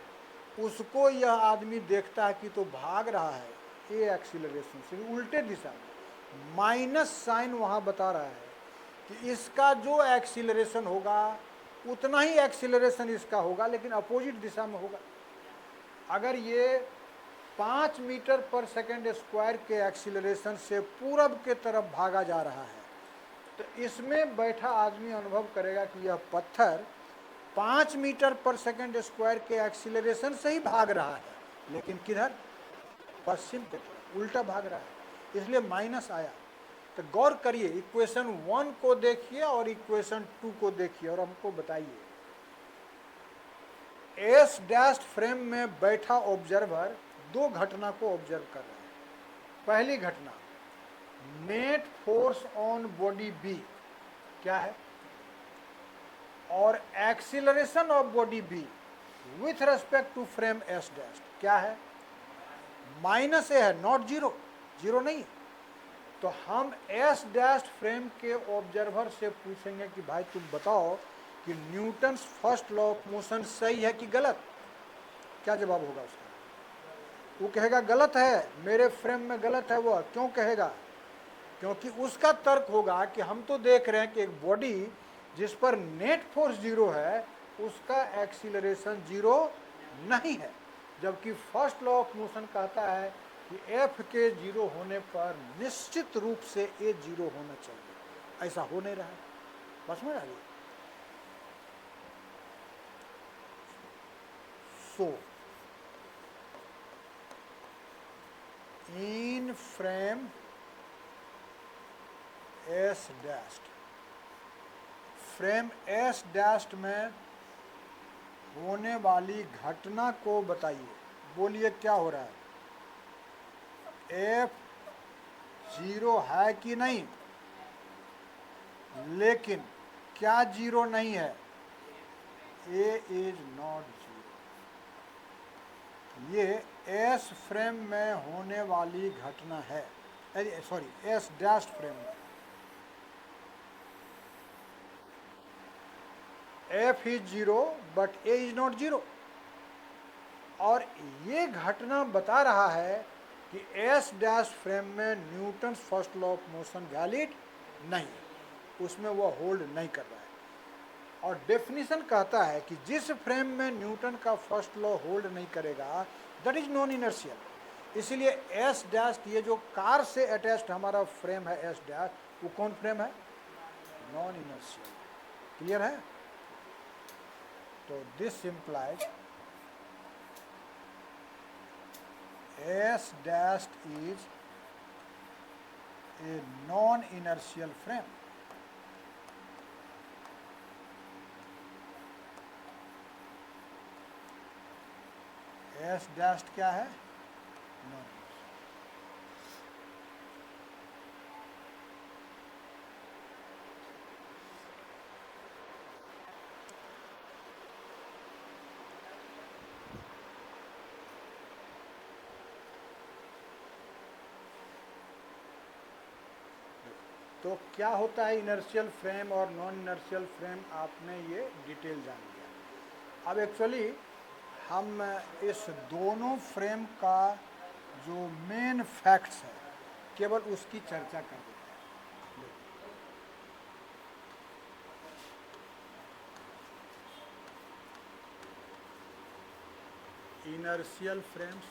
उसको यह आदमी देखता है कि तो भाग रहा है ए एक्सीलरेशन से उल्टे दिशा में, माइनस साइन वहाँ बता रहा है कि इसका जो एक्सीलरेशन होगा उतना ही एक्सीलरेशन इसका होगा, लेकिन अपोजिट दिशा में होगा। अगर ये 5 मीटर पर सेकेंड स्क्वायर के एक्सीलरेशन से पूरब के तरफ भागा जा रहा है, तो इसमें बैठा आदमी अनुभव करेगा कि यह पत्थर 5 मीटर पर सेकेंड स्क्वायर के एक्सीलरेशन से ही भाग रहा है, लेकिन किधर, पश्चिम के तरफ उल्टा भाग रहा है, इसलिए माइनस आया। तो गौर करिए, इक्वेशन 1 को देखिए और इक्वेशन 2 को देखिए और हमको बताइए, एस डैश्ड फ्रेम में बैठा ऑब्जर्वर दो घटना को ऑब्जर्व कर रहा है। पहली घटना, net force on body B क्या है, और acceleration of body B with respect to frame S dashed क्या है, माइनस ए है, नॉट 0, 0 नहीं। तो हम एस डैश्ड फ्रेम के ऑब्जर्वर से पूछेंगे कि भाई तुम बताओ कि Newton's first law of motion सही है कि गलत, क्या जवाब होगा उसका, वो कहेगा गलत है, मेरे फ्रेम में गलत है। वह क्यों कहेगा, क्योंकि उसका तर्क होगा कि हम तो देख रहे हैं कि एक बॉडी जिस पर नेट फोर्स 0 है उसका एक्सीलरेशन 0 नहीं है, जबकि फर्स्ट लॉ ऑफ मोशन कहता है कि एफ के जीरो होने पर निश्चित रूप से ए जीरो होना चाहिए, ऐसा हो नहीं रहा है। बस में आ गई। So in frame S dashed, frame S dashed में होने वाली घटना को बताइए। बोलिए क्या हो रहा है? एफ जीरो है कि नहीं? लेकिन क्या जीरो नहीं है? ए इज नॉट जीरो। ये एस फ्रेम में होने वाली घटना है, सॉरी एस डैश फ्रेम में। F is zero but A is not zero. और ये घटना बता रहा है कि एस डैश फ्रेम में Newton first law of motion valid नहीं, उसमें वह होल्ड नहीं कर रहा है। और डेफिनेशन कहता है कि जिस फ्रेम में न्यूटन का फर्स्ट लॉ होल्ड नहीं करेगा दैट इज नॉन इनर्शियल। इसीलिए एस डैश, ये जो कार से अटैच्ड हमारा फ्रेम है एस डैश, वो कौन फ्रेम है? Non inertial. क्लियर है? तो this implies S dash is a non-inertial frame. S dash क्या है? Non-inertial. तो क्या होता है इनर्शियल फ्रेम और नॉन इनर्शियल फ्रेम, आपने ये डिटेल जान लिया। अब एक्चुअली हम इस दोनों फ्रेम का जो मेन फैक्ट्स है केवल उसकी चर्चा कर देते हैं। Inertial frames,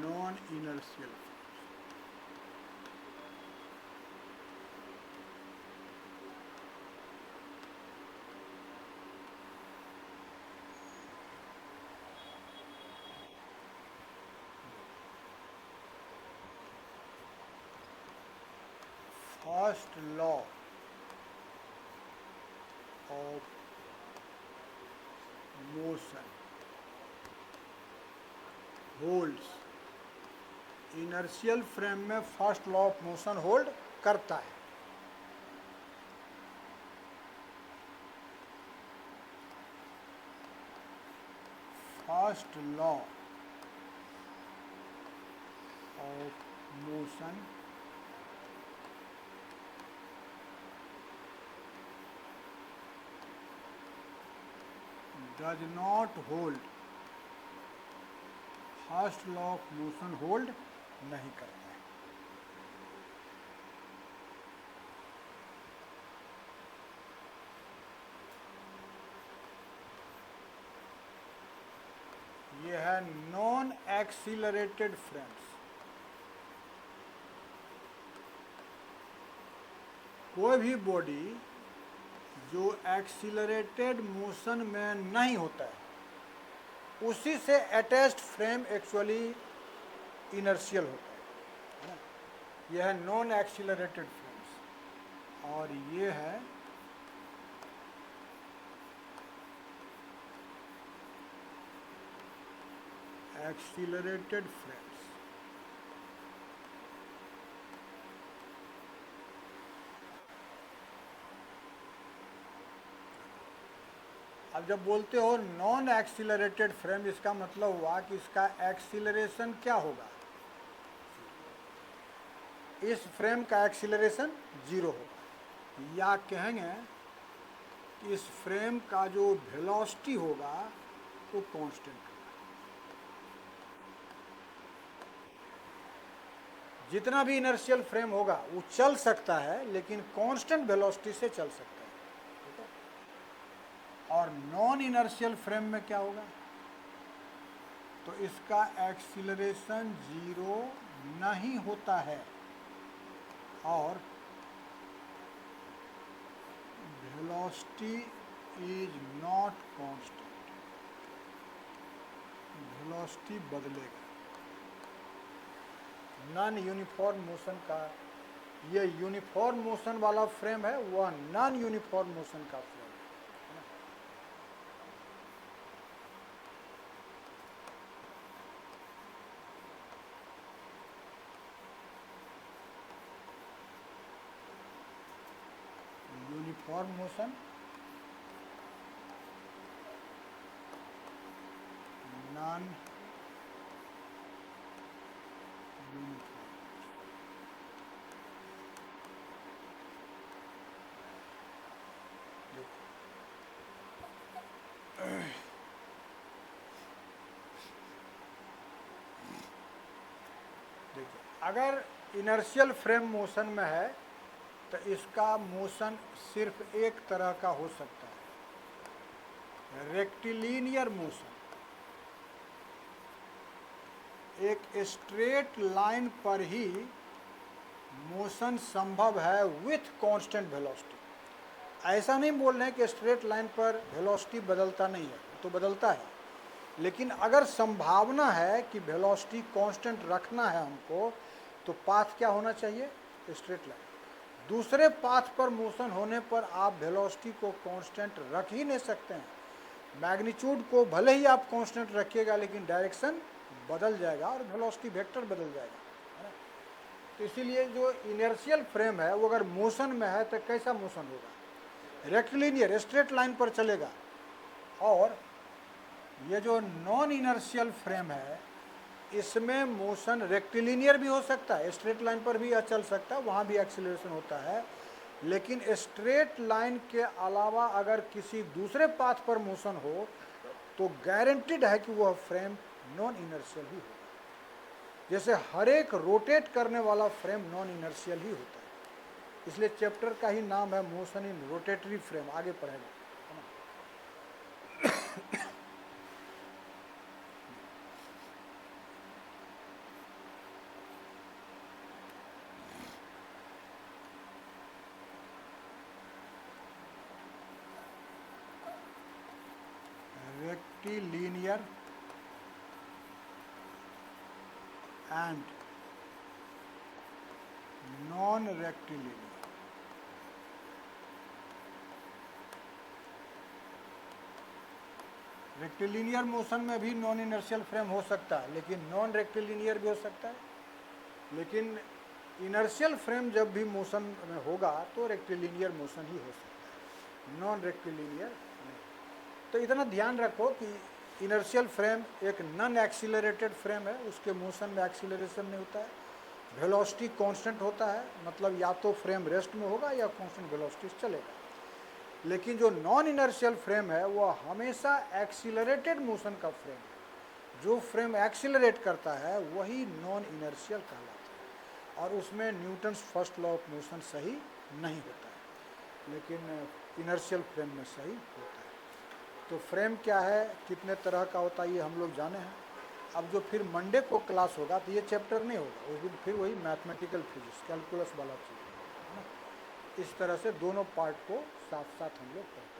non inertial frames. First law of motion holds, inertial frame में first law of motion hold करता है। First law of motion does not hold, first law of motion hold नहीं करता है। ये है नॉन एक्सीलरेटेड फ्रेम्स। कोई भी बॉडी जो एक्सीलरेटेड मोशन में नहीं होता है उसी से अटैच्ड फ्रेम एक्चुअली इनर्शियल होता है ना। यह है नॉन एक्सीलरेटेड फ्रेम्स और ये है एक्सीलरेटेड फ्रेम्स। अब जब बोलते हो नॉन एक्सीलरेटेड फ्रेम, इसका मतलब हुआ कि इसका एक्सीलरेशन क्या होगा? इस फ्रेम का एक्सीलरेशन जीरो होगा, या कहेंगे कि इस फ्रेम का जो वेलोसिटी होगा वो कांस्टेंट होगा। जितना भी इनर्शियल फ्रेम होगा वो चल सकता है, लेकिन कांस्टेंट वेलोसिटी से चल सकता है, ठीक है। और नॉन इनर्शियल फ्रेम में क्या होगा, तो इसका एक्सीलरेशन जीरो नहीं होता है और velocity is not constant, velocity बदलेगा। नॉन यूनिफॉर्म मोशन का, ये यूनिफॉर्म मोशन वाला फ्रेम है, वह नॉन यूनिफॉर्म मोशन का फ्रेम है। Uniform motion, non uniform. देखिए, अगर इनर्शियल फ्रेम मोशन में है तो इसका मोशन सिर्फ एक तरह का हो सकता है, रेक्टिलिनियर मोशन। एक स्ट्रेट लाइन पर ही मोशन संभव है विथ कांस्टेंट वेलोसिटी। ऐसा नहीं बोल रहे हैं कि स्ट्रेट लाइन पर वेलोसिटी बदलता नहीं है, तो बदलता है, लेकिन अगर संभावना है कि वेलोसिटी कांस्टेंट रखना है हमको, तो पाथ क्या होना चाहिए, स्ट्रेट लाइन। दूसरे पाथ पर मोशन होने पर आप वेलोसिटी को कांस्टेंट रख ही नहीं सकते हैं। मैग्नीट्यूड को भले ही आप कांस्टेंट रखिएगा, लेकिन डायरेक्शन बदल जाएगा और वेलोसिटी वेक्टर बदल जाएगा, है ना। तो इसीलिए जो इनर्शियल फ्रेम है वो अगर मोशन में है तो कैसा मोशन होगा, रेक्टिलिनियर, स्ट्रेट लाइन पर चलेगा। और ये जो नॉन इनर्शियल फ्रेम है इसमें मोशन रेक्टिलिनियर भी हो सकता है, स्ट्रेट लाइन पर भी चल सकता है, वहाँ भी एक्सीलरेशन होता है, लेकिन स्ट्रेट लाइन के अलावा अगर किसी दूसरे पाथ पर मोशन हो तो गारंटीड है कि वह फ्रेम नॉन इनर्शियल ही होगा। जैसे हर एक रोटेट करने वाला फ्रेम नॉन इनर्शियल ही होता है, इसलिए चैप्टर का ही नाम है मोशन इन रोटेटरी फ्रेम, आगे पढ़ेगा। Rectilinear and non rectilinear. Rectilinear motion में भी नॉन इनर्शियल फ्रेम हो सकता है, लेकिन नॉन रेक्टिलिनियर भी हो सकता है, लेकिन इनर्शियल फ्रेम जब भी मोशन में होगा तो रेक्टिलिनियर मोशन ही हो सकता है, नॉन रेक्टिलिनियर नहीं। तो इतना ध्यान रखो कि इनर्शियल फ्रेम एक नॉन एक्सीलरेटेड फ्रेम है, उसके मोशन में एक्सीलरेशन नहीं होता है, वेलोसिटी कांस्टेंट होता है, मतलब या तो फ्रेम रेस्ट में होगा या कांस्टेंट वेलोसिटी से चलेगा। लेकिन जो नॉन इनर्शियल फ्रेम है वो हमेशा एक्सीलरेटेड मोशन का फ्रेम है। जो फ्रेम एक्सीलरेट करता है वही नॉन इनर्शियल कहलाता है, और उसमें Newton's first law of motion सही नहीं होता है, लेकिन इनर्शियल फ्रेम में सही होता है। तो फ्रेम क्या है, कितने तरह का होता है, ये हम लोग जाने हैं। अब जो फिर मंडे को क्लास होगा तो ये चैप्टर नहीं होगा, उस दिन फिर वही मैथमेटिकल फिजिक्स, कैलकुलस वाला चीज़ है ना। इस तरह से दोनों पार्ट को साथ साथ हम लोग पढ़ेंगे।